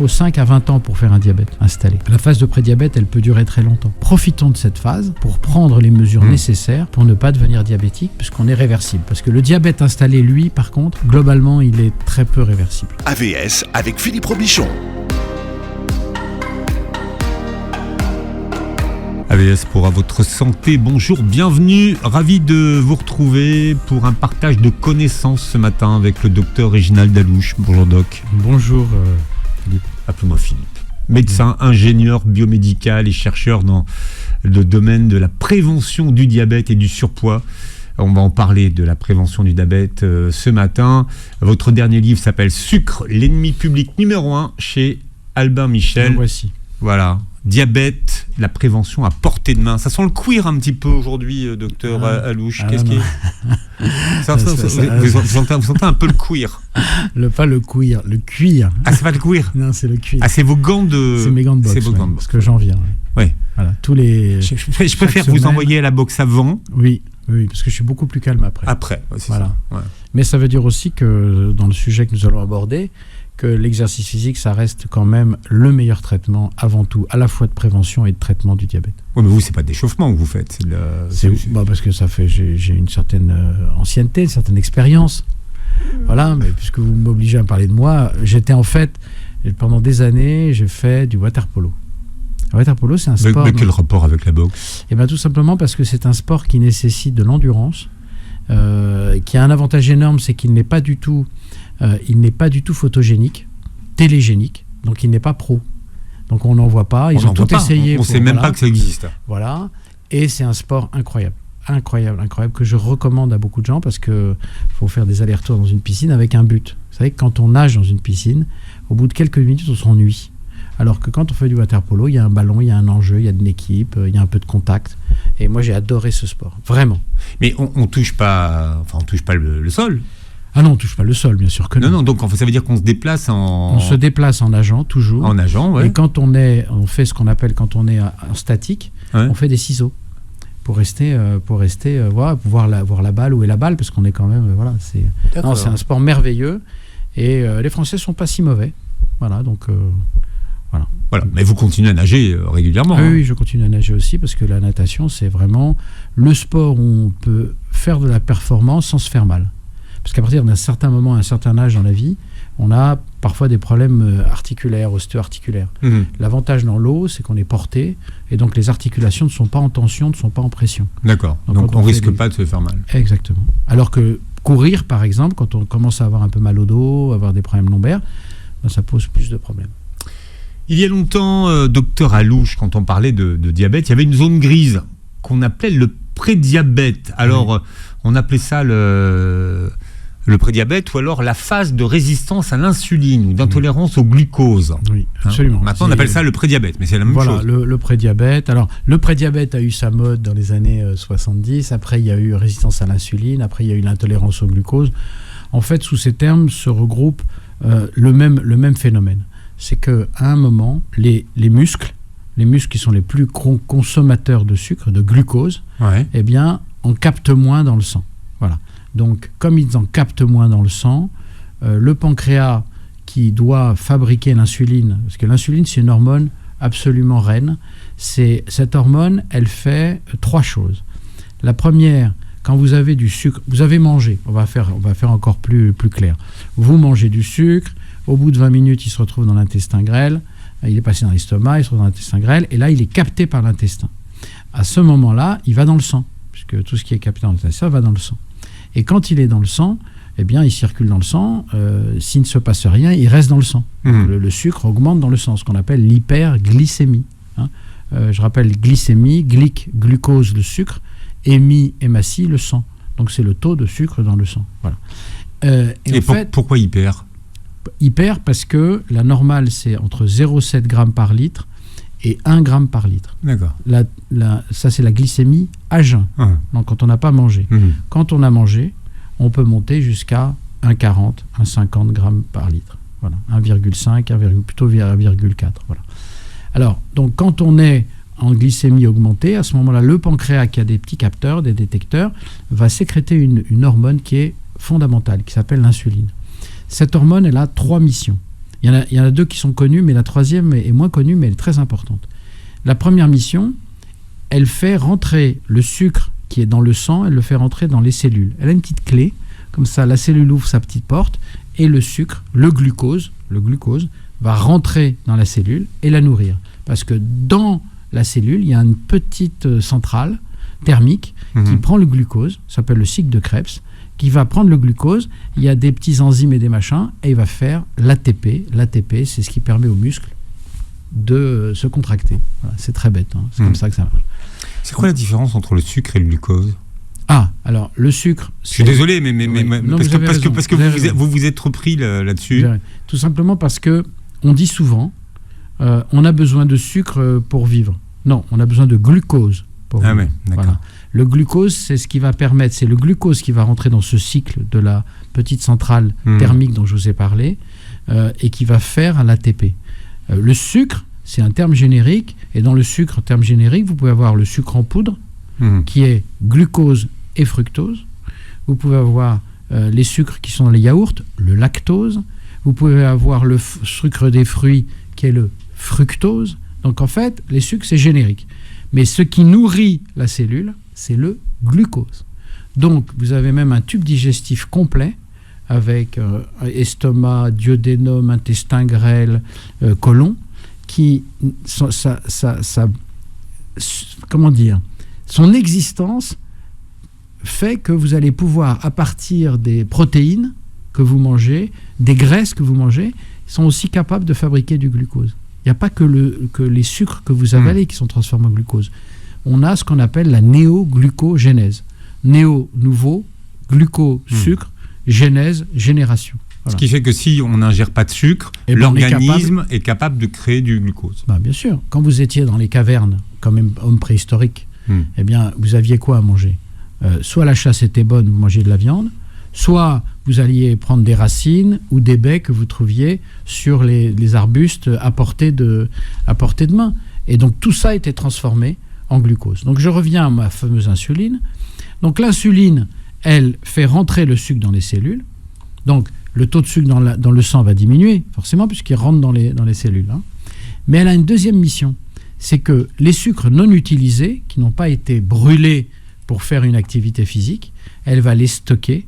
faut 5 à 20 ans pour faire un diabète installé. La phase de prédiabète, elle peut durer très longtemps. Profitons de cette phase pour prendre les mesures nécessaires pour ne pas devenir diabétique, puisqu'on est réversible. Parce que le diabète installé, lui, par contre, globalement, il est très peu réversible. AVS avec Philippe Robichon. AVS pour À Votre Santé, bonjour, bienvenue, ravi de vous retrouver pour un partage de connaissances ce matin avec le docteur Réginald Dalouche. Bonjour doc. Bonjour Philippe. Appelez-moi Philippe. Médecin, ingénieur biomédical et chercheur dans le domaine de la prévention du diabète et du surpoids. On va en parler de la prévention du diabète ce matin. Votre dernier livre s'appelle Sucre, l'ennemi public numéro 1 chez Albin Michel. Voici. Voilà. Diabète, la prévention à portée de main. Ça sent le cuir un petit peu aujourd'hui, docteur Alouche. Qu'est-ce qui est... Vous sentez un peu le cuir. Pas le cuir, le cuir. Ah, c'est pas le cuir. Non, c'est le cuir. Ah, c'est vos gants de... C'est mes gants de boxe. C'est vos gants de boxe. Parce que j'en viens. Ouais. Voilà, tous les... Je préfère vous envoyer à la boxe avant. Oui, parce que je suis beaucoup plus calme après. Après, c'est voilà. Ça. Ouais. Mais ça veut dire aussi que dans le sujet que nous allons aborder, que l'exercice physique, ça reste quand même le meilleur traitement, avant tout, à la fois de prévention et de traitement du diabète. Oui, mais vous, c'est pas d'échauffement que vous faites. Parce que j'ai une certaine ancienneté, une certaine expérience. Voilà, mais puisque vous m'obligez à parler de moi, j'étais en fait, pendant des années, j'ai fait du water-polo. Le water-polo, c'est un sport... Mais quel rapport avec la boxe ? Eh bien, tout simplement parce que c'est un sport qui nécessite de l'endurance, qui a un avantage énorme, c'est qu'il n'est pas du tout... il n'est pas du tout photogénique, télégénique, donc il n'est pas pro. Donc on n'en voit pas, ils ont tout essayé. On ne sait même pas que ça existe. Voilà, et c'est un sport incroyable, que je recommande à beaucoup de gens parce qu'il faut faire des allers-retours dans une piscine avec un but. Vous savez que quand on nage dans une piscine, au bout de quelques minutes, on s'ennuie. Alors que quand on fait du water-polo, il y a un ballon, il y a un enjeu, il y a une équipe, il y a un peu de contact. Et moi, j'ai adoré ce sport, vraiment. Mais on touche pas le sol. Ah non, on ne touche pas le sol, bien sûr que non. Non, donc ça veut dire qu'on se déplace en... On se déplace en nageant, toujours. En nageant, ouais. Et quand on fait ce qu'on appelle, quand on est en statique, ouais. On fait des ciseaux pour rester voilà, pour voir la balle, où est la balle, parce qu'on est quand même... Voilà, c'est un sport merveilleux. Et les Français ne sont pas si mauvais. Voilà, donc... Voilà. Mais vous continuez à nager régulièrement. Oui, je continue à nager aussi, parce que la natation, c'est vraiment le sport où on peut faire de la performance sans se faire mal. Parce qu'à partir d'un certain moment, un certain âge dans la vie, on a parfois des problèmes articulaires, ostéo-articulaires. L'avantage dans l'eau, c'est qu'on est porté, et donc les articulations ne sont pas en tension, ne sont pas en pression. D'accord, donc on ne risque pas de se faire mal. Exactement. Alors que courir, par exemple, quand on commence à avoir un peu mal au dos, avoir des problèmes lombaires, ça pose plus de problèmes. Il y a longtemps, docteur Alouche, quand on parlait de diabète, il y avait une zone grise qu'on appelait le prédiabète. Alors, on appelait ça le prédiabète, ou alors la phase de résistance à l'insuline ou d'intolérance au glucose. Oui, absolument. Maintenant, on appelle ça le prédiabète, mais c'est la même chose. Voilà, le prédiabète. Alors, le prédiabète a eu sa mode dans les années 70. Après, il y a eu résistance à l'insuline. Après, il y a eu l'intolérance au glucose. En fait, sous ces termes se regroupe le même phénomène. C'est qu'à un moment, les muscles qui sont les plus consommateurs de sucre, de glucose, eh bien, en captent moins dans le sang. Voilà. Donc, comme ils en captent moins dans le sang, le pancréas qui doit fabriquer l'insuline, parce que l'insuline, c'est une hormone absolument reine, cette hormone, elle fait 3 choses. La première, quand vous avez du sucre, vous avez mangé, on va faire encore plus clair. Vous mangez du sucre, au bout de 20 minutes, il se retrouve dans l'intestin grêle, il est passé dans l'estomac, il se retrouve dans l'intestin grêle, et là, il est capté par l'intestin. À ce moment-là, il va dans le sang, puisque tout ce qui est capté dans l'intestin va dans le sang. Et quand il est dans le sang, eh bien, il circule dans le sang. S'il ne se passe rien, il reste dans le sang. Le sucre augmente dans le sang, ce qu'on appelle l'hyperglycémie. Je rappelle, glycémie, glucose, le sucre, hématie, le sang. Donc, c'est le taux de sucre dans le sang. Voilà. Pourquoi hyper ? Hyper, parce que la normale, c'est entre 0,7 g par litre et 1 g par litre. D'accord. Ça, c'est la glycémie à jeun, donc quand on n'a pas mangé. Quand on a mangé, on peut monter jusqu'à 1,40, 1,50 g par litre. Voilà, 1,5, plutôt 1,4. Voilà. Alors, donc, quand on est en glycémie augmentée, à ce moment-là, le pancréas, qui a des petits capteurs, des détecteurs, va sécréter une hormone qui est fondamentale, qui s'appelle l'insuline. Cette hormone, elle a 3 missions. Il y en a deux qui sont connus, mais la troisième est moins connue, mais elle est très importante. La première mission, elle fait rentrer le sucre qui est dans le sang, elle le fait rentrer dans les cellules. Elle a une petite clé, comme ça la cellule ouvre sa petite porte, et le sucre, le glucose va rentrer dans la cellule et la nourrir. Parce que dans la cellule, il y a une petite centrale thermique qui prend le glucose, ça s'appelle le cycle de Krebs, qui va prendre le glucose, il y a des petits enzymes et des machins, et il va faire l'ATP. L'ATP, c'est ce qui permet aux muscles de se contracter. Voilà, c'est très bête, hein. C'est comme ça que ça marche. C'est quoi la différence entre le sucre et le glucose ? Ah, alors le sucre... Je suis désolé, mais Non, parce que vous vous êtes repris là-dessus. Tout simplement parce que on dit souvent, on a besoin de sucre pour vivre. Non, on a besoin de glucose pour vivre. Ouais, d'accord. Voilà. Le glucose, c'est ce qui va permettre, c'est le glucose qui va rentrer dans ce cycle de la petite centrale thermique dont je vous ai parlé, et qui va faire l'ATP. Le sucre, c'est un terme générique, et dans le sucre, terme générique, vous pouvez avoir le sucre en poudre, qui est glucose et fructose. Vous pouvez avoir les sucres qui sont dans les yaourts, le lactose. Vous pouvez avoir le sucre des fruits, qui est le fructose. Donc en fait, les sucres, c'est générique. Mais ce qui nourrit la cellule, c'est le glucose. Donc vous avez même un tube digestif complet, avec estomac, duodénum, intestin grêle, côlon, qui, comment dire, son existence fait que vous allez pouvoir, à partir des protéines que vous mangez, des graisses que vous mangez, sont aussi capables de fabriquer du glucose. Il n'y a pas que les sucres que vous avalez qui sont transformés en glucose. On a ce qu'on appelle la néoglucogénèse. Néo, nouveau, gluco, sucre, génèse, génération. Voilà. Ce qui fait que si on n'ingère pas de sucre, l'organisme est capable de créer du glucose. Bah, bien sûr. Quand vous étiez dans les cavernes, comme homme préhistorique, eh bien, vous aviez quoi à manger ? Soit la chasse était bonne, vous mangez de la viande, soit vous alliez prendre des racines ou des baies que vous trouviez sur les arbustes à portée de main. Et donc tout ça était transformé en glucose. Donc je reviens à ma fameuse insuline. Donc l'insuline, elle fait rentrer le sucre dans les cellules. Donc le taux de sucre dans le sang va diminuer, forcément, puisqu'il rentre dans les cellules. Hein. Mais elle a une deuxième mission, c'est que les sucres non utilisés, qui n'ont pas été brûlés pour faire une activité physique, elle va les stocker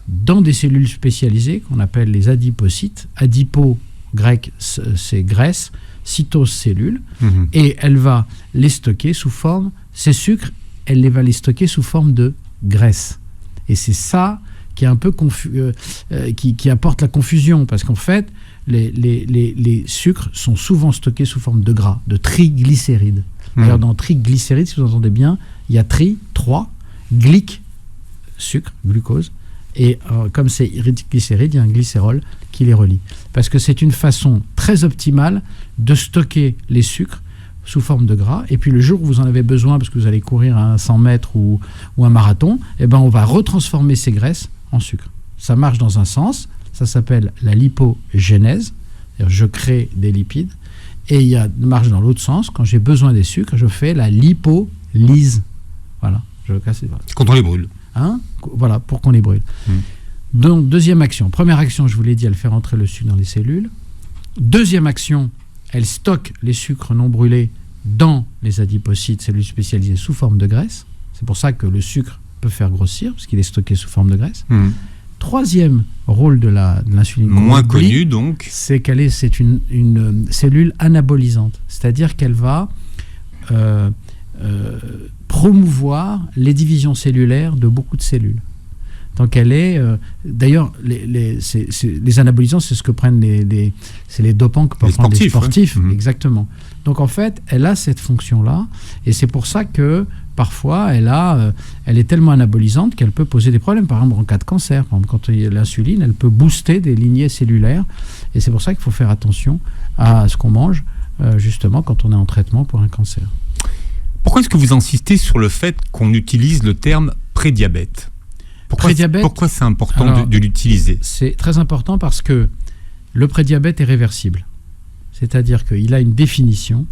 dans des cellules spécialisées qu'on appelle les adipocytes. Adipo, grec, c'est graisse, cytose, cellule. Et elle va les stocker sous forme, ces sucres, elle va les stocker sous forme de graisse. Et c'est ça qui est un peu qui apporte la confusion, parce qu'en fait, les sucres sont souvent stockés sous forme de gras, de triglycérides. D'ailleurs, dans triglycérides, si vous entendez bien, il y a 3, glyc, sucre, glucose, et comme c'est glycéride, il y a un glycérol qui les relie. Parce que c'est une façon très optimale de stocker les sucres sous forme de gras, et puis le jour où vous en avez besoin, parce que vous allez courir à 100 mètres ou un marathon, eh ben on va retransformer ces graisses en sucre. Ça marche dans un sens, ça s'appelle la lipogénèse, c'est-à-dire je crée des lipides, et il y a une marche dans l'autre sens, quand j'ai besoin des sucres, je fais la lipolyse. Voilà, je casse les bras. Quand on les brûle. Hein, voilà, pour qu'on les brûle. Donc, deuxième action. Première action, je vous l'ai dit, elle fait rentrer le sucre dans les cellules. Deuxième action, elle stocke les sucres non brûlés dans les adipocytes, cellules spécialisées sous forme de graisse. C'est pour ça que le sucre peut faire grossir, parce qu'il est stocké sous forme de graisse. Troisième rôle de l'insuline, moins connu donc, c'est c'est une cellule anabolisante, c'est-à-dire qu'elle va promouvoir les divisions cellulaires de beaucoup de cellules. Donc elle est... d'ailleurs, les anabolisants, c'est ce que prennent c'est les dopants que peuvent prendre les sportifs. Ouais. Exactement. Donc en fait, elle a cette fonction-là, et c'est pour ça que parfois, elle est tellement anabolisante qu'elle peut poser des problèmes. Par exemple, en cas de cancer, par exemple, quand il y a l'insuline, elle peut booster des lignées cellulaires, et c'est pour ça qu'il faut faire attention à ce qu'on mange, justement, quand on est en traitement pour un cancer. Pourquoi est-ce que vous insistez sur le fait qu'on utilise le terme prédiabète ? Pourquoi c'est important de l'utiliser ? C'est très important parce que le prédiabète est réversible. C'est-à-dire qu'il a une définition.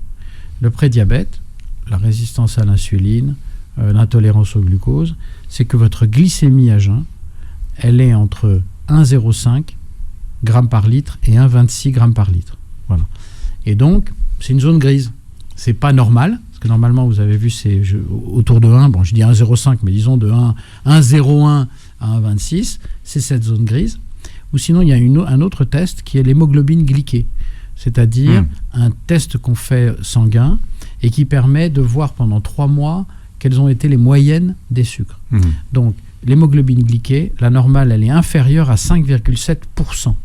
Le prédiabète, la résistance à l'insuline, l'intolérance au glucose, c'est que votre glycémie à jeun, elle est entre 1,05 grammes par litre et 1,26 grammes par litre. Voilà. Et donc, c'est une zone grise. C'est pas normal, parce que normalement, vous avez vu, c'est autour de 1, bon, je dis 1,05, mais disons de 1,01 à 1,26, c'est cette zone grise. Ou sinon, il y a un autre test qui est l'hémoglobine glyquée, c'est-à-dire un test qu'on fait sanguin et qui permet de voir pendant 3 mois quelles ont été les moyennes des sucres. Donc, l'hémoglobine glyquée, la normale, elle est inférieure à 5,7%.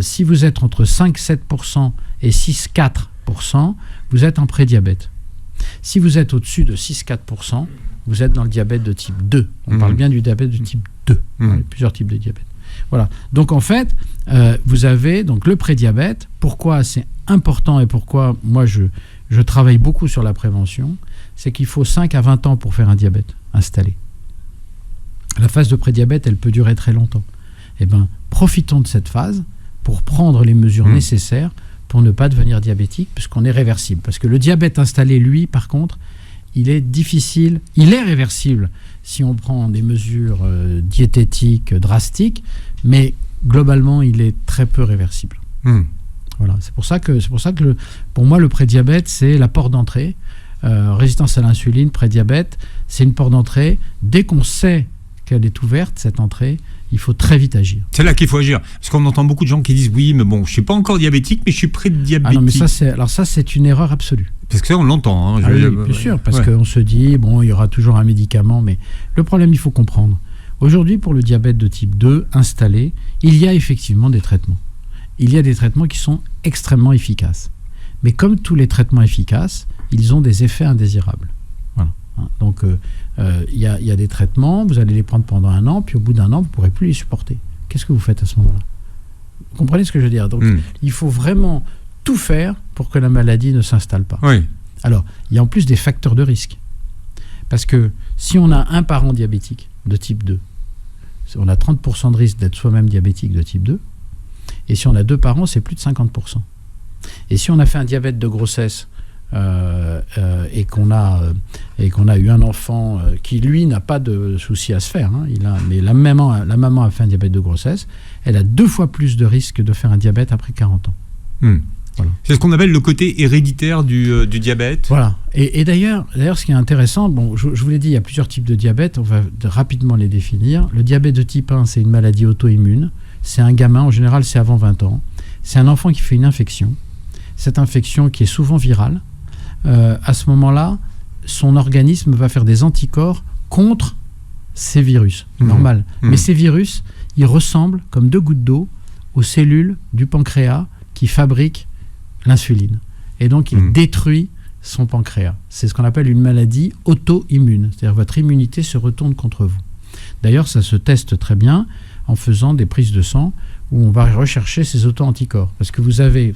Si vous êtes entre 5,7% et 6,4%, vous êtes en prédiabète. Si vous êtes au-dessus de 6,4%, vous êtes dans le diabète de type 2. On parle bien du diabète de type 2. Il y a plusieurs types de diabète. Voilà. Donc en fait, vous avez donc le prédiabète. Pourquoi c'est important et pourquoi moi je travaille beaucoup sur la prévention, c'est qu'il faut 5 à 20 ans pour faire un diabète installé. La phase de prédiabète, elle peut durer très longtemps. Eh bien, profitons de cette phase pour prendre les mesures nécessaires pour ne pas devenir diabétique, puisqu'on est réversible. Parce que le diabète installé, lui, par contre, il est difficile, il est réversible si on prend des mesures diététiques drastiques, mais globalement, il est très peu réversible. Voilà, c'est pour ça que pour moi, le prédiabète, c'est la porte d'entrée. Résistance à l'insuline, prédiabète, c'est une porte d'entrée. Dès qu'on sait qu'elle est ouverte, cette entrée, il faut très vite agir. C'est là qu'il faut agir. Parce qu'on entend beaucoup de gens qui disent oui, mais bon, je ne suis pas encore diabétique, mais je suis pré-diabétique. Ah non, mais ça, c'est une erreur absolue. Parce que ça, on l'entend. Oui, bien sûr, parce qu'on se dit, bon, il y aura toujours un médicament, mais le problème, il faut comprendre. Aujourd'hui, pour le diabète de type 2 installé, il y a effectivement des traitements. Il y a des traitements qui sont extrêmement efficaces. Mais comme tous les traitements efficaces, ils ont des effets indésirables. Voilà. Donc, il y a des traitements, vous allez les prendre pendant 1 an, puis au bout d'1 an, vous ne pourrez plus les supporter. Qu'est-ce que vous faites à ce moment-là? Vous comprenez ce que je veux dire? Donc, il faut vraiment tout faire pour que la maladie ne s'installe pas. Oui. Alors, il y a en plus des facteurs de risque. Parce que si on a un parent diabétique de type 2, on a 30% de risque d'être soi-même diabétique de type 2. Et si on a 2 parents, c'est plus de 50%. Et si on a fait un diabète de grossesse et qu'on a eu un enfant qui, lui, n'a pas de souci à se faire, mais la maman a fait un diabète de grossesse, elle a 2 fois plus de risque de faire un diabète après 40 ans. Voilà. C'est ce qu'on appelle le côté héréditaire du diabète. Voilà. Et d'ailleurs, ce qui est intéressant, bon, je vous l'ai dit, il y a plusieurs types de diabète, on va rapidement les définir. Le diabète de type 1, c'est une maladie auto-immune. C'est un gamin, en général, c'est avant 20 ans. C'est un enfant qui fait une infection. Cette infection qui est souvent virale. À ce moment-là, son organisme va faire des anticorps contre ces virus. Normal. Mais ces virus, ils ressemblent, comme 2 gouttes d'eau, aux cellules du pancréas qui fabriquent l'insuline. Et donc, il détruit son pancréas. C'est ce qu'on appelle une maladie auto-immune. C'est-à-dire que votre immunité se retourne contre vous. D'ailleurs, ça se teste très bien en faisant des prises de sang où on va rechercher ces auto-anticorps. Parce que vous savez,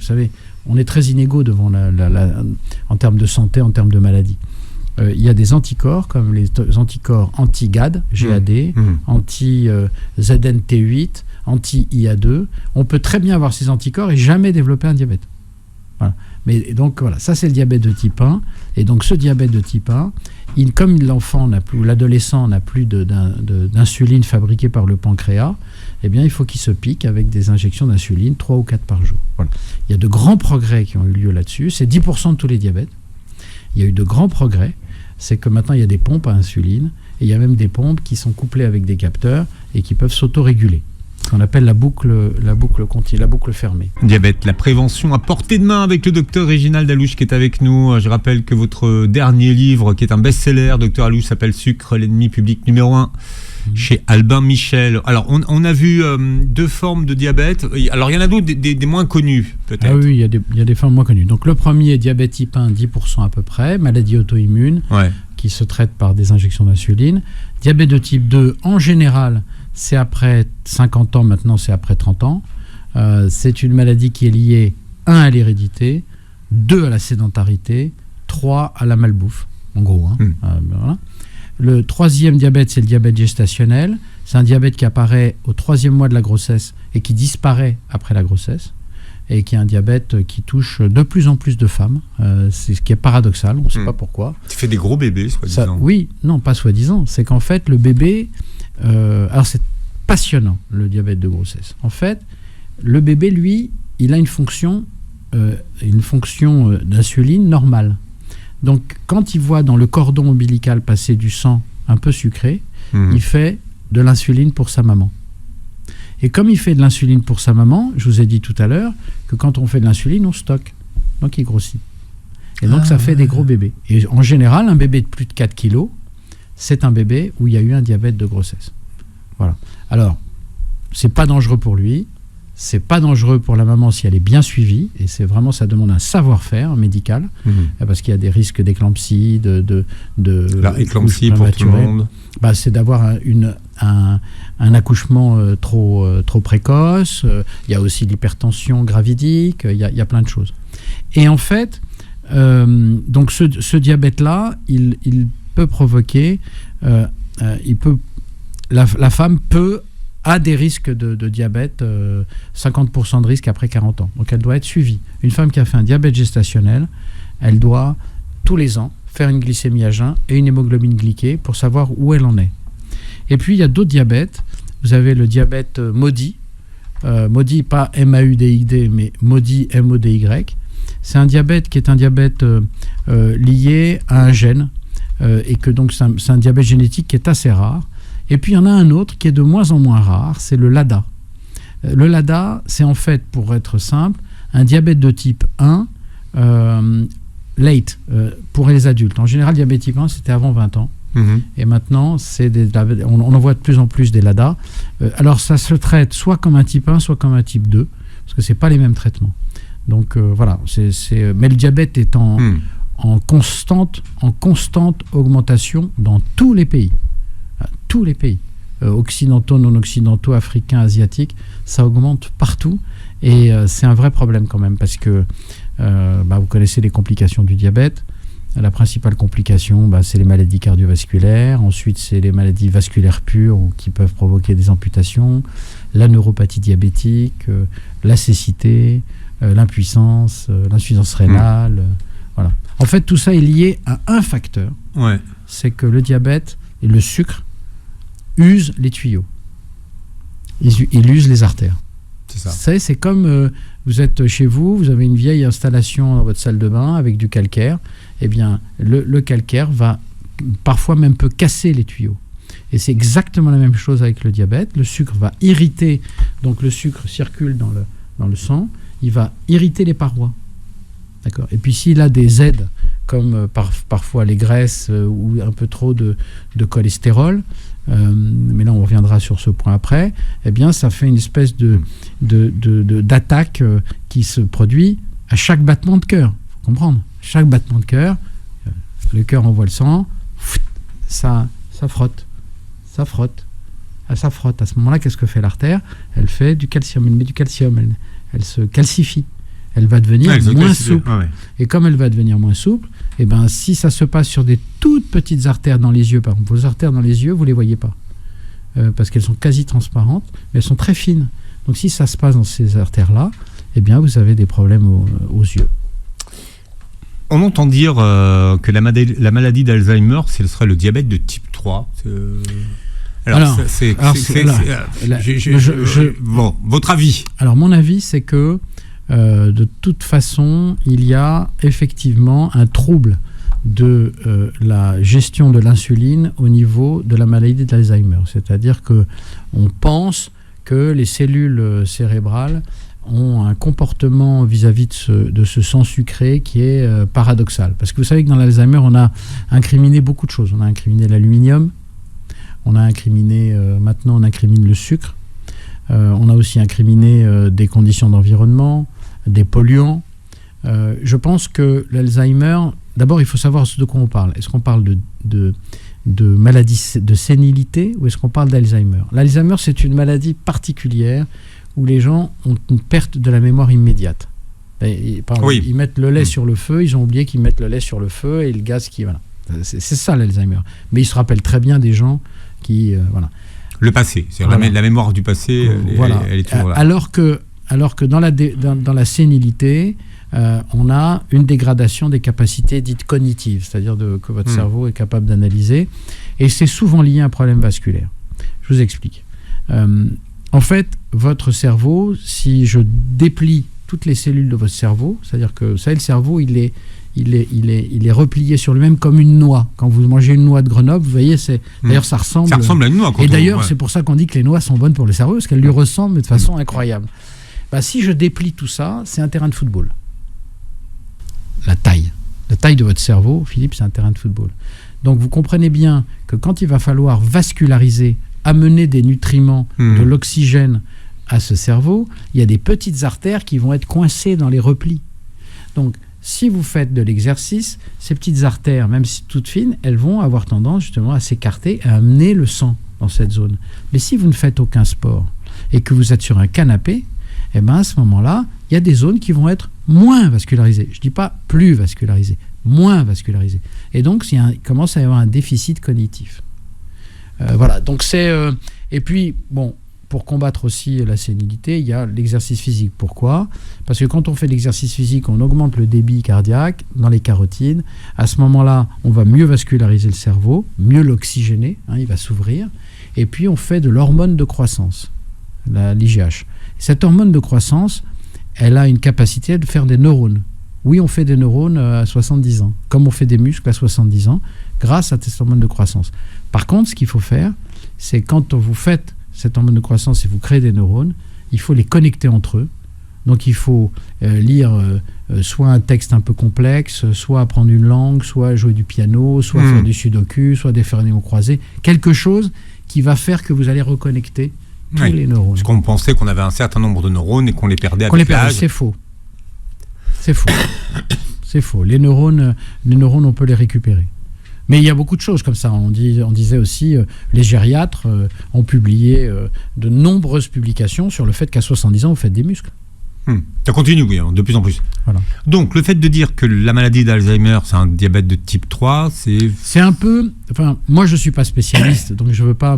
on est très inégaux devant en termes de santé, en termes de maladie. Il y a des anticorps comme les anticorps anti-GAD, GAD, anti-ZNT8, anti-IA2. On peut très bien avoir ces anticorps et jamais développer un diabète. Voilà. Mais donc voilà, ça c'est le diabète de type 1. Et donc ce diabète de type 1, comme l'enfant n'a plus, ou l'adolescent n'a plus d'insuline fabriquée par le pancréas, eh bien il faut qu'il se pique avec des injections d'insuline 3 ou 4 par jour. Voilà. Il y a de grands progrès qui ont eu lieu là-dessus. C'est 10% de tous les diabètes. Il y a eu de grands progrès. C'est que maintenant il y a des pompes à insuline et il y a même des pompes qui sont couplées avec des capteurs et qui peuvent s'autoréguler. Ce qu'on appelle la boucle fermée. Diabète, la prévention à portée de main avec le docteur Réginald Allouche qui est avec nous. Je rappelle que votre dernier livre, qui est un best-seller, docteur Allouche, s'appelle Sucre, l'ennemi public numéro 1, chez Albin Michel. Alors, on a vu 2 formes de diabète. Alors, il y en a d'autres, des moins connus, peut-être. Ah oui, il y a des formes moins connues. Donc, le premier, diabète type 1, 10% à peu près, maladie auto-immune, qui se traite par des injections d'insuline. Diabète de type 2, en général, c'est après 50 ans, maintenant c'est après 30 ans. C'est une maladie qui est liée, 1, à l'hérédité, 2, à la sédentarité, 3, à la malbouffe, en gros. Voilà. Le 3e diabète, c'est le diabète gestationnel. C'est un diabète qui apparaît au 3e mois de la grossesse et qui disparaît après la grossesse. Et qui est un diabète qui touche de plus en plus de femmes. C'est ce qui est paradoxal, on ne sait pas pourquoi. Tu fais des gros bébés, soi-disant. Oui, non, pas soi-disant. C'est qu'en fait, le bébé... alors c'est passionnant, le diabète de grossesse. En fait, Le bébé, lui, il a une fonction d'insuline normale. Donc, quand il voit dans le cordon ombilical passer du sang un peu sucré, il fait de l'insuline pour sa maman. Et comme il fait de l'insuline pour sa maman, je vous ai dit tout à l'heure que quand on fait de l'insuline, on stocke. Donc, il grossit. Et donc, ça fait des gros bébés. Et en général, un bébé de plus de 4 kilos, c'est un bébé où il y a eu un diabète de grossesse. Voilà. Alors, c'est pas dangereux pour lui. C'est pas dangereux pour la maman si elle est bien suivie, et c'est vraiment, ça demande un savoir-faire médical, parce qu'il y a des risques d'éclampsie, la éclampsie pour tout le monde. C'est d'avoir un accouchement trop précoce. Il y a aussi l'hypertension gravidique. Il y a plein de choses. Et en fait, donc ce diabète-là, il peut provoquer, la femme a des risques de diabète, 50% de risque après 40 ans. Donc elle doit être suivie. Une femme qui a fait un diabète gestationnel, elle doit tous les ans faire une glycémie à jeun et une hémoglobine glyquée pour savoir où elle en est. Et puis il y a d'autres diabètes. Vous avez le diabète MODY. MODY, pas M-A-U-D-Y-D, mais MODY, M-O-D-Y. C'est un diabète qui est un diabète lié à un gène, et que donc c'est un diabète génétique qui est assez rare. Et puis il y en a un autre qui est de moins en moins rare, c'est le LADA. Le LADA, c'est en fait, pour être simple, un diabète de type 1 late, pour les adultes. En général, diabète type 1, c'était avant 20 ans. Et maintenant, on en voit de plus en plus des LADA. Alors ça se traite soit comme un type 1, soit comme un type 2, parce que ce n'est pas les mêmes traitements. Donc voilà, mais le diabète est en constante augmentation dans tous les pays. Tous les pays, occidentaux, non occidentaux, africains, asiatiques, ça augmente partout, et c'est un vrai problème quand même, parce que vous connaissez les complications du diabète. La principale complication, c'est les maladies cardiovasculaires, ensuite c'est les maladies vasculaires pures qui peuvent provoquer des amputations, la neuropathie diabétique, la cécité, l'impuissance, l'insuffisance rénale, voilà. En fait, tout ça est lié à un facteur, c'est que le diabète et le sucre usent les tuyaux. Il use les artères. C'est ça. C'est comme vous êtes chez vous, vous avez une vieille installation dans votre salle de bain avec du calcaire. Eh bien, le calcaire va parfois même peut casser les tuyaux. Et c'est exactement la même chose avec le diabète. Le sucre va irriter, donc le sucre circule dans le sang, il va irriter les parois. D'accord. Et puis s'il a des aides, comme parfois les graisses ou un peu trop de cholestérol, mais là on reviendra sur ce point après, eh bien ça fait une espèce d'attaque qui se produit à chaque battement de cœur. Il faut comprendre. Chaque battement de cœur, le cœur envoie le sang, ça frotte. Ça frotte. À ce moment-là, qu'est-ce que fait l'artère ? Elle fait du calcium, elle met du calcium, elle se calcifie. Elle va devenir moins souple. Et comme elle va devenir moins souple, eh ben, si ça se passe sur des toutes petites artères dans les yeux, par exemple, vos artères dans les yeux, vous ne les voyez pas. Parce qu'elles sont quasi transparentes, mais elles sont très fines. Donc si ça se passe dans ces artères-là, eh bien, vous avez des problèmes aux yeux. On entend dire que la maladie d'Alzheimer, ce serait le diabète de type 3. Bon, votre avis ? Alors, mon avis, c'est que de toute façon, il y a effectivement un trouble de la gestion de l'insuline au niveau de la maladie d'Alzheimer. C'est-à-dire qu'on pense que les cellules cérébrales ont un comportement vis-à-vis de ce sang sucré qui est paradoxal. Parce que vous savez que dans l'Alzheimer, on a incriminé beaucoup de choses. On a incriminé l'aluminium, on a incriminé, maintenant on incrimine le sucre, on a aussi incriminé des conditions d'environnement, des polluants. Je pense que l'Alzheimer, d'abord il faut savoir de quoi on parle. Est-ce qu'on parle de maladie de sénilité ou est-ce qu'on parle d'Alzheimer ? L'Alzheimer, c'est une maladie particulière où les gens ont une perte de la mémoire immédiate. Ils mettent le lait sur le feu, ils ont oublié qu'ils mettent le lait sur le feu et le gaz qui... Voilà. C'est ça l'Alzheimer. Mais ils se rappellent très bien des gens qui... voilà. Le passé, c'est-à-dire la mémoire du passé, elle est toujours là. Alors que dans la sénilité, on a une dégradation des capacités dites cognitives, c'est-à-dire que votre cerveau est capable d'analyser, et c'est souvent lié à un problème vasculaire. Je vous explique. En fait, votre cerveau, si je déplie toutes les cellules de votre cerveau, c'est-à-dire que, vous savez, le cerveau, il est replié sur lui-même comme une noix. Quand vous mangez une noix de Grenoble, vous voyez, d'ailleurs, ça ressemble... Ça ressemble à une noix. Et d'ailleurs, c'est pour ça qu'on dit que les noix sont bonnes pour le cerveau, parce qu'elles lui ressemblent de façon incroyable. Si je déplie tout ça, c'est un terrain de football. La taille de votre cerveau, Philippe, c'est un terrain de football. Donc, vous comprenez bien que quand il va falloir vasculariser, amener des nutriments, de l'oxygène à ce cerveau, il y a des petites artères qui vont être coincées dans les replis. Donc, si vous faites de l'exercice, ces petites artères, même si toutes fines, elles vont avoir tendance justement à s'écarter, à amener le sang dans cette zone. Mais si vous ne faites aucun sport et que vous êtes sur un canapé, à ce moment-là, il y a des zones qui vont être moins vascularisées. Je ne dis pas plus vascularisées, moins vascularisées. Et donc, il commence à y avoir un déficit cognitif. Voilà, donc c'est... et puis, bon, pour combattre aussi la sénilité, il y a l'exercice physique. Pourquoi ? Parce que quand on fait de l'exercice physique, on augmente le débit cardiaque dans les carotides. À ce moment-là, on va mieux vasculariser le cerveau, mieux l'oxygéner, il va s'ouvrir. Et puis, on fait de l'hormone de croissance, l'IGH. Cette hormone de croissance, elle a une capacité de faire des neurones. Oui, on fait des neurones à 70 ans, comme on fait des muscles à 70 ans, grâce à cette hormone de croissance. Par contre, ce qu'il faut faire, c'est quand vous faites cette hormone de croissance et vous créez des neurones, il faut les connecter entre eux. Donc il faut lire soit un texte un peu complexe, soit apprendre une langue, soit jouer du piano, soit faire du sudoku, soit faire des mots croisés. Quelque chose qui va faire que vous allez reconnecter tous les neurones. Parce qu'on pensait qu'on avait un certain nombre de neurones et qu'on les perdait avec l'âge. C'est faux. C'est faux. C'est faux. Les neurones, on peut les récupérer. Mais il y a beaucoup de choses comme ça. On disait aussi, les gériatres ont publié de nombreuses publications sur le fait qu'à 70 ans, vous faites des muscles. Ça continue, oui, de plus en plus. Voilà. Donc, le fait de dire que la maladie d'Alzheimer, c'est un diabète de type 3, c'est un peu... Enfin, moi, je ne suis pas spécialiste, donc je veux pas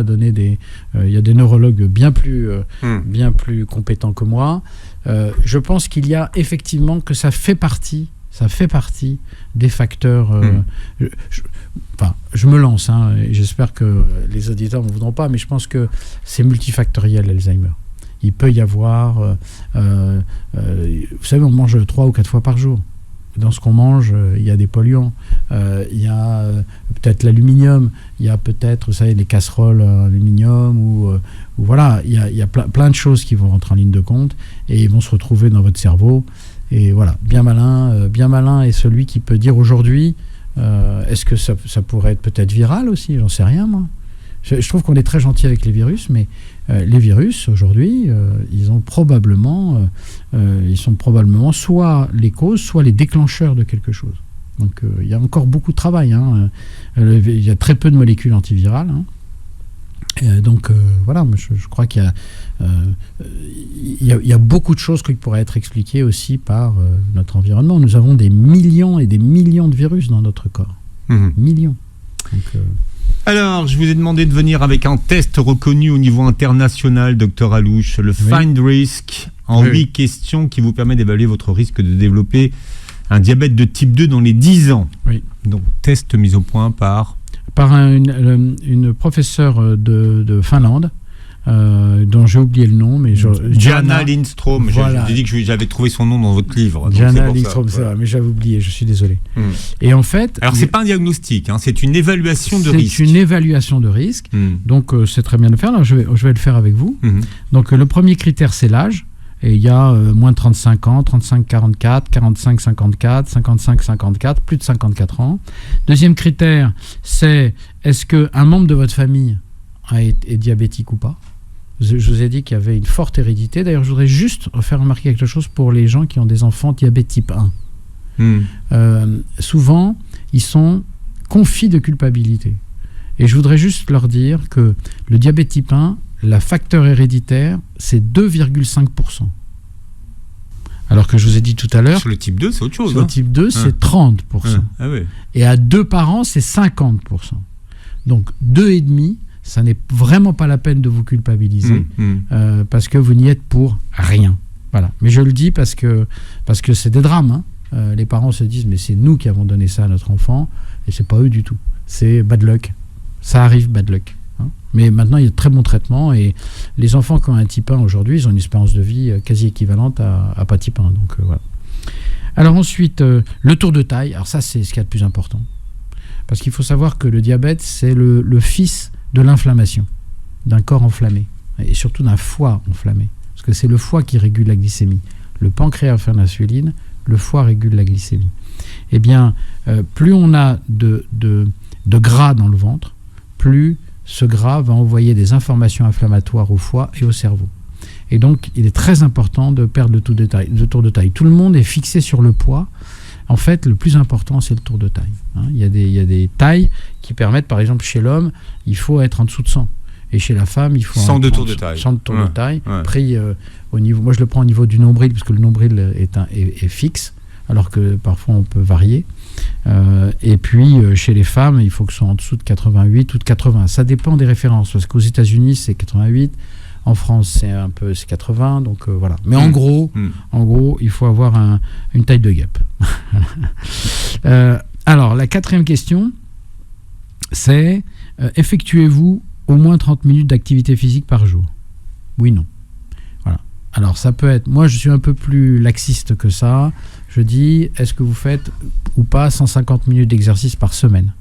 donner des... Il y a des neurologues bien plus compétents que moi. Je pense qu'il y a effectivement que ça fait partie des facteurs... je me lance, et j'espère que les auditeurs ne me voudront pas, mais je pense que c'est multifactoriel, l'Alzheimer. Il peut y avoir... vous savez, on mange 3 ou 4 fois par jour. Dans ce qu'on mange, il y a des polluants. Il y a peut-être l'aluminium. Il y a peut-être, vous savez, les casseroles aluminium. Ou voilà, il y a plein de choses qui vont rentrer en ligne de compte et ils vont se retrouver dans votre cerveau. Et voilà, bien malin est celui qui peut dire aujourd'hui, est-ce que ça pourrait être peut-être viral aussi ? J'en sais rien, moi. Je trouve qu'on est très gentil avec les virus, mais les virus, aujourd'hui, ils sont probablement soit les causes, soit les déclencheurs de quelque chose. Donc, il y a encore beaucoup de travail. Il y a très peu de molécules antivirales. Donc, voilà, je crois qu'il y a beaucoup de choses qui pourraient être expliquées aussi par notre environnement. Nous avons des millions et des millions de virus dans notre corps. Millions. Donc... Alors, je vous ai demandé de venir avec un test reconnu au niveau international, Dr Alouche, le Find Risk, en 8 questions qui vous permet d'évaluer votre risque de développer un diabète de type 2 dans les 10 ans. Oui. Donc, test mis au point par une professeure de Finlande, dont j'ai oublié le nom, mais Jana Lindström. Voilà. J'ai dit que j'avais trouvé son nom dans votre livre. Jana Lindström, c'est vrai, mais j'avais oublié, je suis désolé. Et en fait... Alors, c'est pas un diagnostic, c'est une évaluation de risque. C'est une évaluation de risque, donc c'est très bien de le faire. Alors, je vais le faire avec vous. Donc, le premier critère, c'est l'âge. Et il y a moins de 35 ans, 35-44, 45-54, 55-54, plus de 54 ans. Deuxième critère, c'est est-ce qu'un membre de votre famille est diabétique ou pas ? Je vous ai dit qu'il y avait une forte hérédité. D'ailleurs, je voudrais juste faire remarquer quelque chose pour les gens qui ont des enfants diabète type 1. Souvent, ils sont confis de culpabilité. Et je voudrais juste leur dire que le diabète type 1, le facteur héréditaire, c'est 2,5%. Alors que je vous ai dit tout à l'heure... Sur le type 2, c'est autre chose. Sur le type 2, c'est 30%. Ah ouais. Et à 2 parents, c'est 50%. Donc 2,5%. Ça n'est vraiment pas la peine de vous culpabiliser parce que vous n'y êtes pour rien. Voilà. Mais je le dis parce que c'est des drames. Les parents se disent mais c'est nous qui avons donné ça à notre enfant et c'est pas eux du tout. C'est bad luck. Ça arrive, bad luck. Mais maintenant, il y a de très bons traitements et les enfants qui ont un type 1 aujourd'hui, ils ont une espérance de vie quasi équivalente à pas type 1. Donc voilà. Alors ensuite, le tour de taille. Alors ça, c'est ce qu'il y a de plus important. Parce qu'il faut savoir que le diabète, c'est le fils de l'inflammation, d'un corps enflammé et surtout d'un foie enflammé. Parce que c'est le foie qui régule la glycémie. Le pancréas fait l'insuline, le foie régule la glycémie. Eh bien, plus on a de gras dans le ventre, plus ce gras va envoyer des informations inflammatoires au foie et au cerveau. Et donc, il est très important de perdre le tour de taille. Tout le monde est fixé sur le poids. En fait, le plus important, c'est le tour de taille. Il y a des tailles qui permettent, par exemple, chez l'homme, il faut être en dessous de 100. Et chez la femme, il faut... 100 de tour de taille. 100 de tour de taille. Pris au niveau... Moi, je le prends au niveau du nombril, parce que le nombril est fixe, alors que parfois, on peut varier. Et puis, chez les femmes, il faut que ce soit en dessous de 88 ou de 80. Ça dépend des références, parce qu'aux États-Unis, c'est 88. En France, c'est 80, donc voilà. Mais en gros, il faut avoir une taille de guêpe. Alors, la 4e question, c'est effectuez-vous au moins 30 minutes d'activité physique par jour? Oui, non. Voilà. Alors, ça peut être... Moi, je suis un peu plus laxiste que ça. Je dis, est-ce que vous faites ou pas 150 minutes d'exercice par semaine?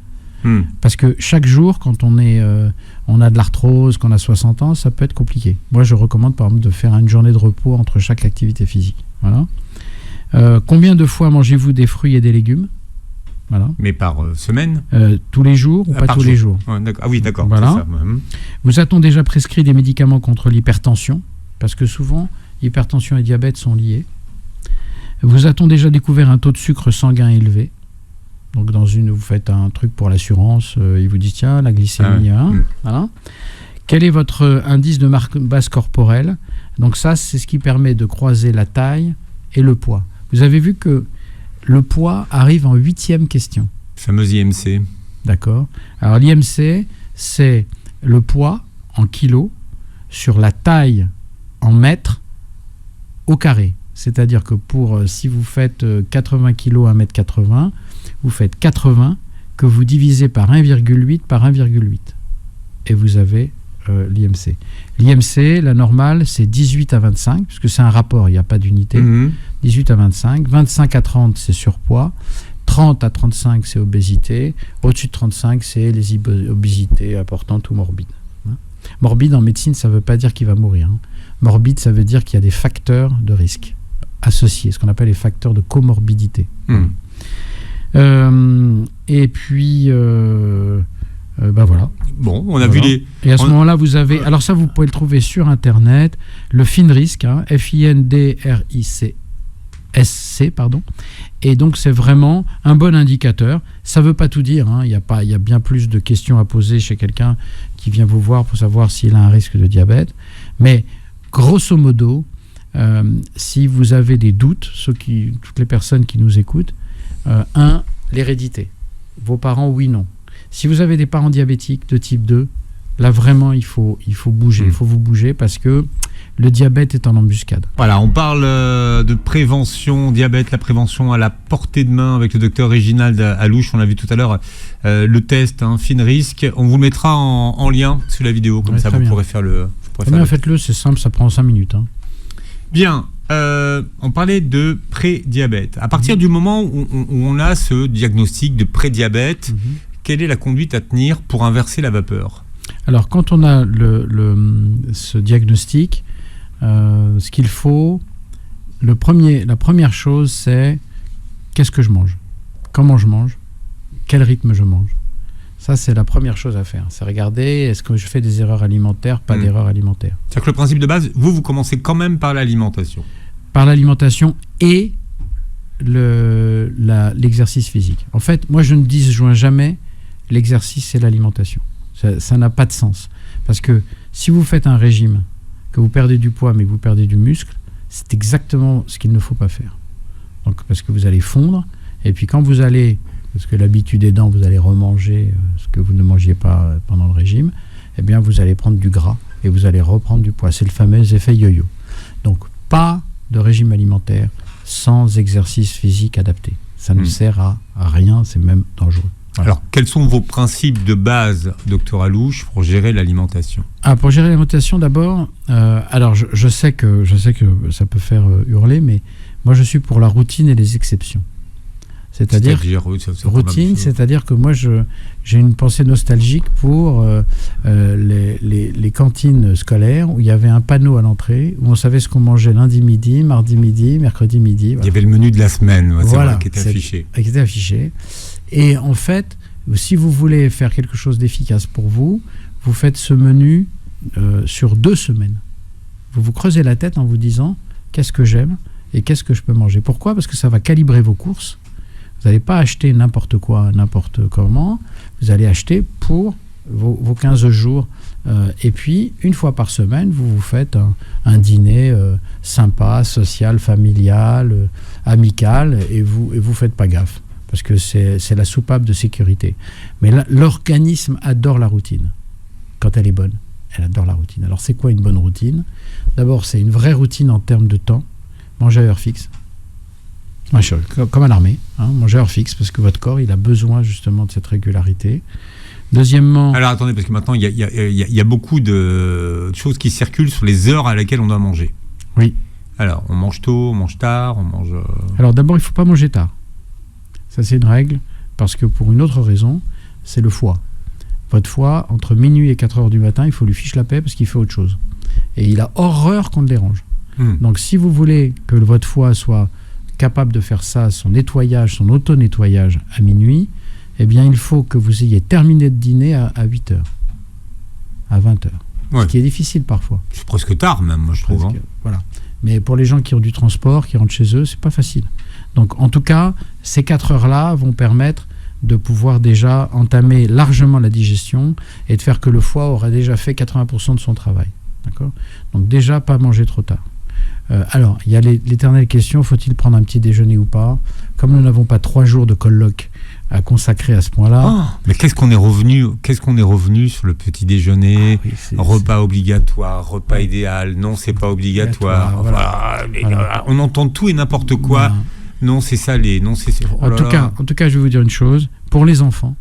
Parce que chaque jour, quand on a de l'arthrose, qu'on a 60 ans, ça peut être compliqué. Moi, je recommande par exemple de faire une journée de repos entre chaque activité physique. Voilà. Combien de fois mangez-vous des fruits et des légumes? Voilà. Mais par semaine? Tous les jours ou pas tous les jours? Ah oui, d'accord. Voilà. C'est ça. Vous a-t-on déjà prescrit des médicaments contre l'hypertension? Parce que souvent, hypertension et diabète sont liés. Vous a-t-on déjà découvert un taux de sucre sanguin élevé? Donc, vous faites un truc pour l'assurance, ils vous disent tiens, la glycémie. Voilà. Quel est votre indice de masse corporelle? Donc, ça, c'est ce qui permet de croiser la taille et le poids. Vous avez vu que le poids arrive en 8e question. Fameuse IMC. D'accord. Alors, l'IMC, c'est le poids en kilos sur la taille en mètres au carré. C'est-à-dire que si vous faites 80 kg à 1m80, vous faites 80 que vous divisez par 1,8 par 1,8. Et vous avez l'IMC. L'IMC, la normale, c'est 18 à 25, puisque c'est un rapport, il n'y a pas d'unité. 18 à 25. 25 à 30, c'est surpoids. 30 à 35, c'est obésité. Au-dessus de 35, c'est les obésités importantes ou morbides. Morbide, en médecine, ça ne veut pas dire qu'il va mourir. Morbide, ça veut dire qu'il y a des facteurs de risque associés, ce qu'on appelle les facteurs de comorbidité. Et puis, voilà. Bon, on a vu les... Et à ce moment-là, vous avez... Alors ça, vous pouvez le trouver sur Internet, le FINRISC, FINDRICSC, pardon. Et donc, c'est vraiment un bon indicateur. Ça ne veut pas tout dire. Il y a bien plus de questions à poser chez quelqu'un qui vient vous voir pour savoir s'il a un risque de diabète. Mais grosso modo, si vous avez des doutes, toutes les personnes qui nous écoutent, l'hérédité. Vos parents, oui, non. Si vous avez des parents diabétiques de type 2, là vraiment il faut bouger, il faut vous bouger parce que le diabète est en embuscade. Voilà, on parle de prévention diabète, la prévention à la portée de main avec le docteur Réginald Alouche. On l'a vu tout à l'heure, le test FINRISC. On vous le mettra en lien sous la vidéo, comme ça vous pourrez faire le... Faites-le, c'est simple, ça prend 5 minutes. Bien, on parlait de prédiabète. À partir du moment où on a ce diagnostic de prédiabète, quelle est la conduite à tenir pour inverser la vapeur? Alors, quand on a ce diagnostic, ce qu'il faut, la première chose, c'est qu'est-ce que je mange? Comment je mange? Quel rythme je mange? Ça, c'est la première chose à faire. C'est regarder, est-ce que je fais des erreurs alimentaires, pas d'erreurs alimentaires. C'est-à-dire que le principe de base, vous commencez quand même par l'alimentation. Par l'alimentation et l'exercice physique. En fait, moi, je ne disjoins jamais l'exercice et l'alimentation. Ça n'a pas de sens. Parce que si vous faites un régime, que vous perdez du poids, mais que vous perdez du muscle, c'est exactement ce qu'il ne faut pas faire. Donc, parce que vous allez fondre, et puis quand vous allez... Parce que l'habitude aidant, vous allez remanger ce que vous ne mangiez pas pendant le régime, eh bien, vous allez prendre du gras et vous allez reprendre du poids. C'est le fameux effet yo-yo. Donc, pas de régime alimentaire sans exercice physique adapté. Ça ne sert à rien, c'est même dangereux. Voilà. Alors, quels sont vos principes de base, docteur Alouche, pour gérer l'alimentation ? Pour gérer l'alimentation, d'abord, alors je sais que ça peut faire hurler, mais moi je suis pour la routine et les exceptions. C'est-à-dire routine, c'est-à-dire que moi j'ai une pensée nostalgique pour les cantines scolaires où il y avait un panneau à l'entrée où on savait ce qu'on mangeait lundi midi, mardi midi, mercredi midi. Voilà. Il y avait le menu de la semaine, voilà, qui était affiché. Qui était affiché. Et en fait, si vous voulez faire quelque chose d'efficace pour vous, vous faites ce menu sur 2 semaines. Vous vous creusez la tête en vous disant qu'est-ce que j'aime et qu'est-ce que je peux manger. Pourquoi ? Parce que ça va calibrer vos courses. Vous n'allez pas acheter n'importe quoi, n'importe comment. Vous allez acheter pour vos 15 jours. Et puis, une fois par semaine, vous faites un dîner sympa, social, familial, amical, et vous faites pas gaffe. Parce que c'est la soupape de sécurité. Mais l'organisme adore la routine. Quand elle est bonne, elle adore la routine. Alors, c'est quoi une bonne routine ? D'abord, c'est une vraie routine en termes de temps. Manger à heure fixe. Comme à l'armée, manger à heure fixe, parce que votre corps, il a besoin justement de cette régularité. Deuxièmement... Alors attendez, parce que maintenant, il y a beaucoup de choses qui circulent sur les heures à laquelle on doit manger. Oui. Alors, on mange tôt, on mange tard, on mange... Alors d'abord, il ne faut pas manger tard. Ça, c'est une règle, parce que pour une autre raison, c'est le foie. Votre foie, entre minuit et 4 heures du matin, il faut lui fiche la paix parce qu'il fait autre chose. Et il a horreur qu'on le dérange. Donc si vous voulez que votre foie soit capable de faire ça, son nettoyage, son auto-nettoyage à minuit, eh bien, il faut que vous ayez terminé de dîner à 8 heures, à 20 heures. Ouais. Ce qui est difficile parfois. C'est presque tard, même, moi, je trouve. Voilà. Mais pour les gens qui ont du transport, qui rentrent chez eux, c'est pas facile. Donc, en tout cas, ces 4 heures-là vont permettre de pouvoir déjà entamer largement la digestion et de faire que le foie aura déjà fait 80% de son travail. D'accord ? Donc, déjà, pas manger trop tard. Alors, il y a l'éternelle question, faut-il prendre un petit déjeuner ou pas ? Comme nous n'avons pas 3 jours de colloque à consacrer à ce point-là... mais qu'est-ce qu'on est revenu sur le petit déjeuner, repas obligatoire, repas idéal, non, c'est pas obligatoire. Voilà. On entend tout et n'importe quoi. Voilà. Non, c'est salé, non, c'est... En tout cas, je vais vous dire une chose, pour les enfants,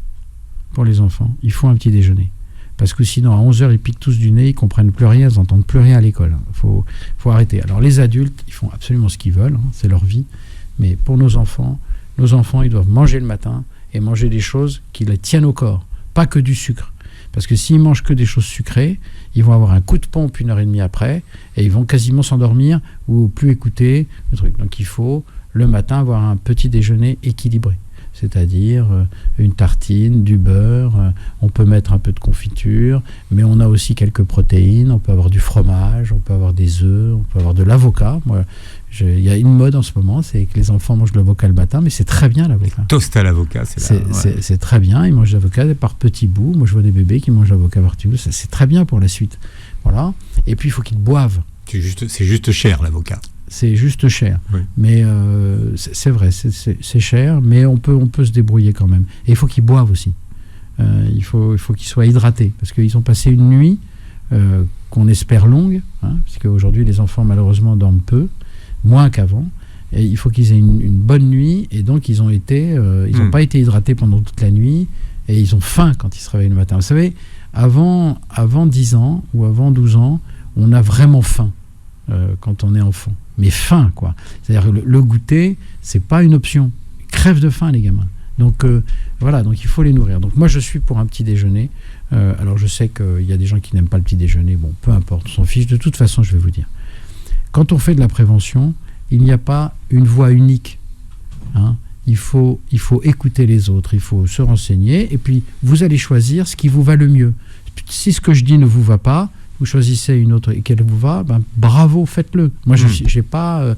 il faut un petit déjeuner. Parce que sinon, à 11h, ils piquent tous du nez, ils ne comprennent plus rien, ils n'entendent plus rien à l'école. Il faut arrêter. Alors, les adultes, ils font absolument ce qu'ils veulent, c'est leur vie. Mais pour nos enfants, ils doivent manger le matin et manger des choses qui les tiennent au corps, pas que du sucre. Parce que s'ils mangent que des choses sucrées, ils vont avoir un coup de pompe 1h30 après et ils vont quasiment s'endormir ou plus écouter le truc. Donc, il faut, le matin, avoir un petit déjeuner équilibré. C'est-à-dire une tartine, du beurre, on peut mettre un peu de confiture, mais on a aussi quelques protéines, on peut avoir du fromage, on peut avoir des œufs, on peut avoir de l'avocat. Moi, il y a une mode en ce moment, c'est que les enfants mangent de l'avocat le matin, mais c'est très bien l'avocat. Toast à l'avocat, c'est très bien, ils mangent de l'avocat par petits bouts. Moi, je vois des bébés qui mangent de l'avocat par petits bouts, c'est très bien pour la suite. Voilà. Et puis, il faut qu'ils boivent. C'est juste cher, l'avocat. C'est juste cher. Oui. Mais c'est vrai, c'est cher, mais on peut se débrouiller quand même. Et il faut qu'ils boivent aussi. Il faut qu'ils soient hydratés, parce qu'ils ont passé une nuit qu'on espère longue, parce qu'aujourd'hui, les enfants, malheureusement, dorment peu, moins qu'avant. Et il faut qu'ils aient une bonne nuit, et donc ils n'ont pas été hydratés pendant toute la nuit, et ils ont faim quand ils se réveillent le matin. Vous savez, avant 10 ans ou avant 12 ans, on a vraiment faim quand on est enfant. Mais faim, quoi. C'est-à-dire le goûter, c'est pas une option. Ils crèvent de faim, les gamins. Donc voilà, donc il faut les nourrir. Donc moi, je suis pour un petit déjeuner. Alors je sais qu'il y a des gens qui n'aiment pas le petit déjeuner. Bon, peu importe, on s'en fiche. De toute façon, je vais vous dire. Quand on fait de la prévention, il n'y a pas une voie unique. Il faut écouter les autres, il faut se renseigner, et puis vous allez choisir ce qui vous va le mieux. Si ce que je dis ne vous va pas, vous choisissez une autre et qu'elle vous va, bravo, faites-le. Moi, je n'ai pas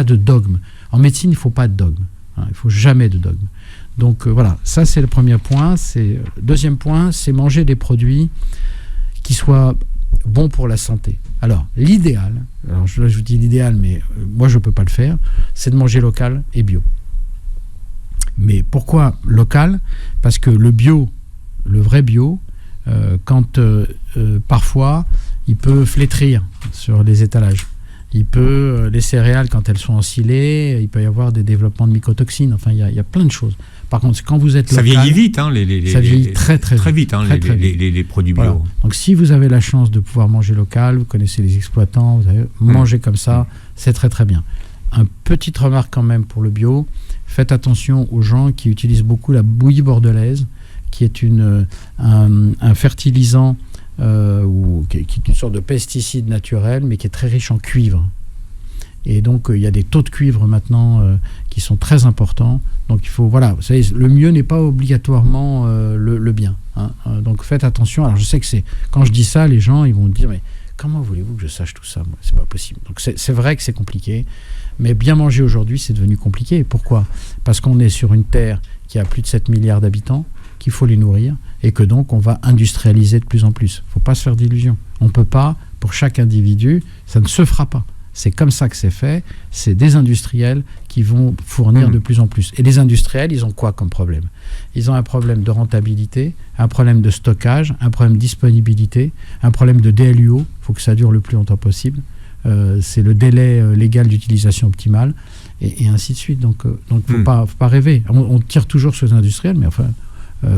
de dogme. En médecine, il ne faut pas de dogme. Il ne faut jamais de dogme. Donc voilà, ça c'est le premier point. Deuxième point, c'est manger des produits qui soient bons pour la santé. Alors, l'idéal, je vous dis l'idéal, mais moi je ne peux pas le faire, c'est de manger local et bio. Mais pourquoi local ? Parce que le bio, le vrai bio, quand parfois il peut flétrir sur les étalages. Les céréales, quand elles sont ensilées, il peut y avoir des développements de mycotoxines. Enfin, il y a plein de choses. Par contre, quand vous êtes ça local, vieillit vite, hein, ça vieillit très vite, hein, très vite. Les produits bio. Voilà. Donc, si vous avez la chance de pouvoir manger local, vous connaissez les exploitants, vous avez manger comme ça, c'est très très bien. Un petite remarque quand même pour le bio, faites attention aux gens qui utilisent beaucoup la bouillie bordelaise, qui est un fertilisant qui est une sorte de pesticide naturel, mais qui est très riche en cuivre. Et donc, il y a des taux de cuivre maintenant qui sont très importants. Donc, il faut, voilà, vous savez, le mieux n'est pas obligatoirement le bien. Hein. Donc, faites attention. Alors, je sais que quand je dis ça, les gens, ils vont me dire, mais comment voulez-vous que je sache tout ça? Moi, c'est pas possible. Donc, c'est vrai que c'est compliqué. Mais bien manger aujourd'hui, c'est devenu compliqué. Pourquoi? Parce qu'on est sur une terre qui a plus de 7 milliards d'habitants, qu'il faut les nourrir, et que donc, on va industrialiser de plus en plus. Il ne faut pas se faire d'illusions. On ne peut pas, pour chaque individu, ça ne se fera pas. C'est comme ça que c'est fait. C'est des industriels qui vont fournir de plus en plus. Et les industriels, ils ont quoi comme problème? Ils ont un problème de rentabilité, un problème de stockage, un problème de disponibilité, un problème de DLUO. Il faut que ça dure le plus longtemps possible. C'est le délai légal d'utilisation optimale, et ainsi de suite. Donc, faut pas rêver. On tire toujours sur les industriels, mais enfin,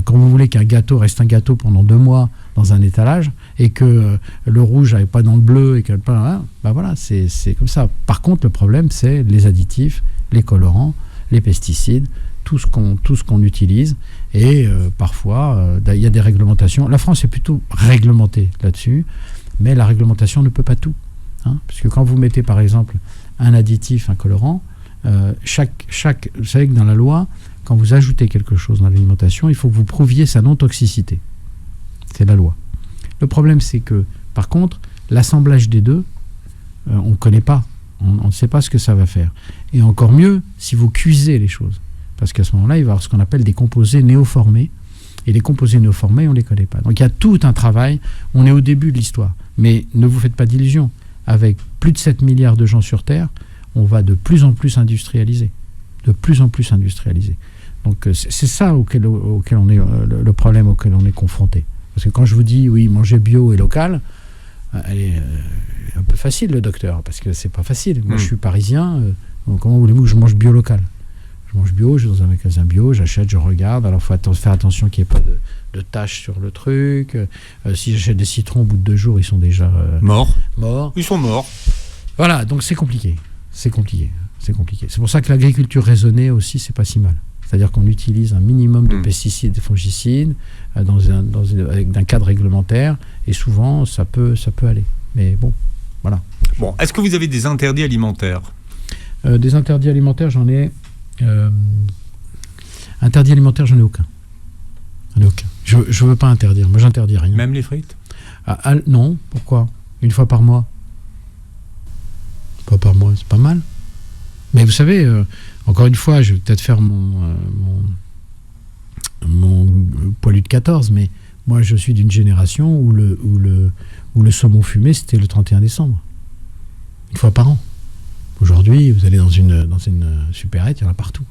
quand vous voulez qu'un gâteau reste un gâteau pendant 2 mois dans un étalage, et que le rouge n'aille pas dans le bleu, et que voilà, c'est comme ça. Par contre, le problème, c'est les additifs, les colorants, les pesticides, tout ce qu'on utilise. Et parfois, il y a des réglementations. La France est plutôt réglementée là-dessus, mais la réglementation ne peut pas tout. Hein, parce que quand vous mettez, par exemple, un additif, un colorant, vous savez que dans la loi, quand vous ajoutez quelque chose dans l'alimentation, il faut que vous prouviez sa non-toxicité. C'est la loi. Le problème, c'est que, par contre, l'assemblage des deux, on ne connaît pas. On ne sait pas ce que ça va faire. Et encore mieux, si vous cuisez les choses. Parce qu'à ce moment-là, il va y avoir ce qu'on appelle des composés néoformés. Et les composés néoformés, on ne les connaît pas. Donc il y a tout un travail. On est au début de l'histoire. Mais ne vous faites pas d'illusions. Avec plus de 7 milliards de gens sur Terre, on va de plus en plus industrialiser. De plus en plus industrialiser. Donc c'est ça auquel on est, le problème auquel on est confronté. Parce que quand je vous dis, oui, manger bio et local, elle est un peu facile, le docteur, parce que c'est pas facile. Moi, je suis parisien, comment voulez-vous que je mange bio local? Je mange bio, je vais dans un magasin bio, j'achète, je regarde. Alors, il faut faire attention qu'il n'y ait pas de taches sur le truc. Si j'achète des citrons, au bout de 2 jours, ils sont déjà morts. Ils sont morts. Voilà, donc c'est compliqué. C'est compliqué. C'est pour ça que l'agriculture raisonnée aussi, c'est pas si mal. C'est-à-dire qu'on utilise un minimum de pesticides et de fongicides avec un cadre réglementaire, et souvent ça peut aller. Mais bon, voilà. Bon, est-ce que vous avez des interdits alimentaires? Des interdits alimentaires, j'en ai. Interdits alimentaires, j'en ai aucun. Je veux pas interdire. Moi, j'interdis rien. Même les frites? Non. Pourquoi? Une fois par mois. Pas par mois, c'est pas mal. Mais vous savez, encore une fois, je vais peut-être faire mon poilu de 14, mais moi, je suis d'une génération où le saumon fumé, c'était le 31 décembre. Une fois par an. Aujourd'hui, vous allez dans une supérette, il y en a partout.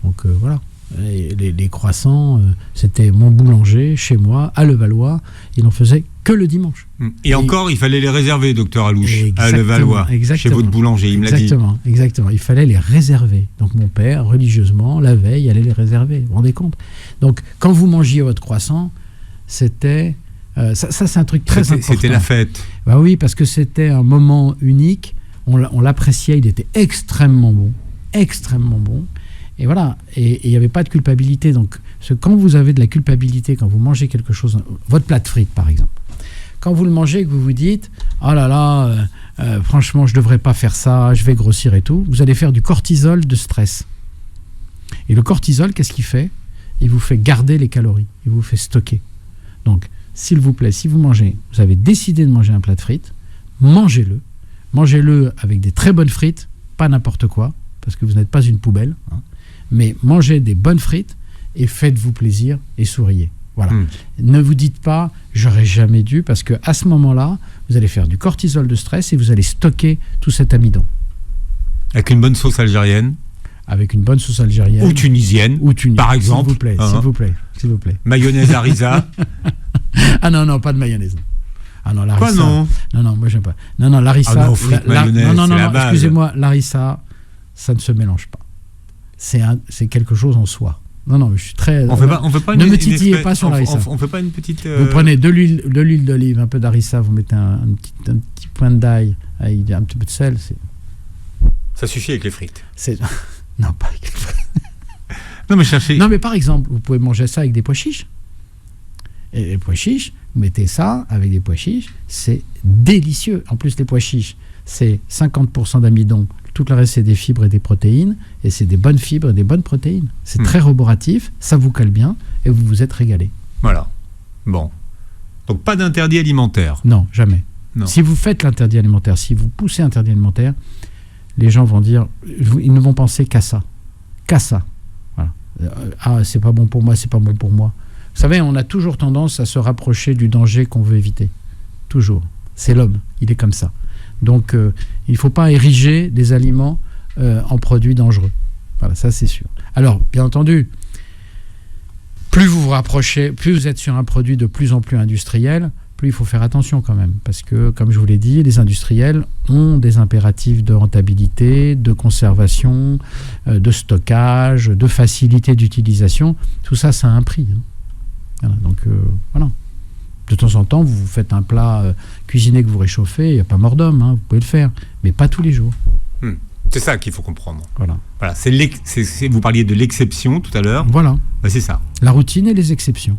Donc voilà. Et les croissants, c'était mon boulanger, chez moi, à Levallois. Il n'en faisait que le dimanche. Et encore, il fallait les réserver, docteur Alouche, à Levallois, chez votre boulanger, il me l'a dit. Exactement, il fallait les réserver. Donc mon père, religieusement, la veille, allait les réserver. Vous vous rendez compte? Donc quand vous mangiez votre croissant, c'était... ça c'est un truc très important. C'était la fête. Bah oui, parce que c'était un moment unique. On l'appréciait, il était extrêmement bon. Extrêmement bon. Et voilà, et il n'y avait pas de culpabilité. Donc, quand vous avez de la culpabilité, quand vous mangez quelque chose, votre plat de frites par exemple, quand vous le mangez et que vous vous dites « Oh là là, franchement, je ne devrais pas faire ça, je vais grossir et tout », vous allez faire du cortisol de stress. Et le cortisol, qu'est-ce qu'il fait? Il vous fait garder les calories, il vous fait stocker. Donc, s'il vous plaît, si vous avez décidé de manger un plat de frites, mangez-le. Mangez-le avec des très bonnes frites, pas n'importe quoi, parce que vous n'êtes pas une poubelle, hein. Mais mangez des bonnes frites et faites-vous plaisir et souriez. Voilà. Ne vous dites pas « j'aurais jamais dû » parce qu'à ce moment-là, vous allez faire du cortisol de stress et vous allez stocker tout cet amidon. Avec une bonne sauce algérienne? Avec une bonne sauce algérienne. Ou tunisienne, par exemple. S'il vous plaît. Mayonnaise Harissa? Ah non, pas de mayonnaise. Ah non, Larissa. Quoi, non? Non, moi j'aime pas. Non, Larissa. Ah non, frites, mayonnaise, non, c'est la base. excusez-moi, Larissa, ça ne se mélange pas. C'est quelque chose en soi. Non, je suis très. On fait pas ne une, me titillez pas sur Larissa. On fait pas une petite. Vous prenez de l'huile d'olive, un peu d'harissa, vous mettez un petit point d'ail avec un petit peu de sel. Ça suffit avec les frites. Non, pas avec les frites. Non, mais cherchez. Non, mais par exemple, vous pouvez manger ça avec des pois chiches. Et les pois chiches, vous mettez ça avec des pois chiches, c'est délicieux. En plus, les pois chiches, c'est 50% d'amidon. Tout le reste, c'est des fibres et des protéines. Et c'est des bonnes fibres et des bonnes protéines. C'est très roboratif, ça vous cale bien et vous vous êtes régalé. Voilà. Bon. Donc, pas d'interdit alimentaire. Non, jamais. Non. Si vous faites l'interdit alimentaire, si vous poussez l'interdit alimentaire, les gens vont dire, ils ne vont penser qu'à ça. Qu'à ça. Voilà. Ah, c'est pas bon pour moi, c'est pas bon pour moi. Vous savez, on a toujours tendance à se rapprocher du danger qu'on veut éviter. Toujours. C'est l'homme, il est comme ça. Donc, il ne faut pas ériger des aliments en produits dangereux. Voilà, ça c'est sûr. Alors, bien entendu, plus vous vous rapprochez, plus vous êtes sur un produit de plus en plus industriel, plus il faut faire attention quand même. Parce que, comme je vous l'ai dit, les industriels ont des impératifs de rentabilité, de conservation, de stockage, de facilité d'utilisation. Tout ça, ça a un prix. Hein. Voilà, donc, voilà. De temps en temps, vous faites un plat cuisiné que vous réchauffez, il n'y a pas mort d'homme, hein, vous pouvez le faire, mais pas tous les jours. C'est ça qu'il faut comprendre. Voilà. Vous parliez de l'exception tout à l'heure. Voilà. Ben, c'est ça. La routine et les exceptions.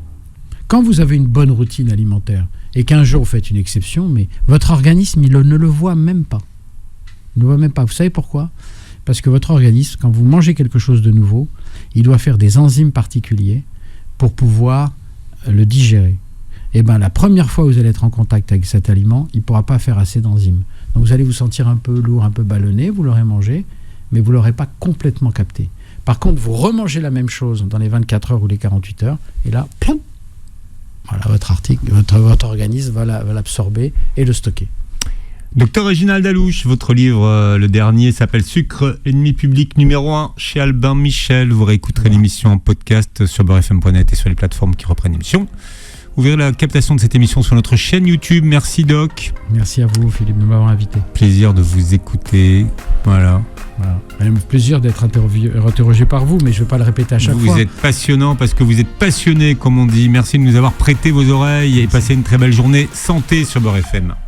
Quand vous avez une bonne routine alimentaire et qu'un jour vous faites une exception, mais votre organisme, il ne le voit même pas. Il ne le voit même pas. Vous savez pourquoi ? Parce que votre organisme, quand vous mangez quelque chose de nouveau, il doit faire des enzymes particuliers pour pouvoir le digérer. Et bien, la première fois où vous allez être en contact avec cet aliment, il ne pourra pas faire assez d'enzymes. Donc, vous allez vous sentir un peu lourd, un peu ballonné, vous l'aurez mangé, mais vous ne l'aurez pas complètement capté. Par contre, vous remangez la même chose dans les 24 heures ou les 48 heures, et là, plom, voilà, votre organisme va l'absorber et le stocker. Docteur Réginald Dalouche, votre livre, le dernier, s'appelle Sucre, ennemi public numéro 1 chez Albin Michel. Vous réécouterez l'émission en podcast sur beurrefm.net et sur les plateformes qui reprennent l'émission. Vous verrez la captation de cette émission sur notre chaîne YouTube. Merci Doc. Merci à vous Philippe de m'avoir invité. Plaisir de vous écouter. Voilà. Même plaisir d'être interrogé par vous, mais je ne vais pas le répéter à chaque fois. Vous êtes passionnant parce que vous êtes passionné, comme on dit. Merci de nous avoir prêté vos oreilles et passez une très belle journée. Santé sur Beurre FM.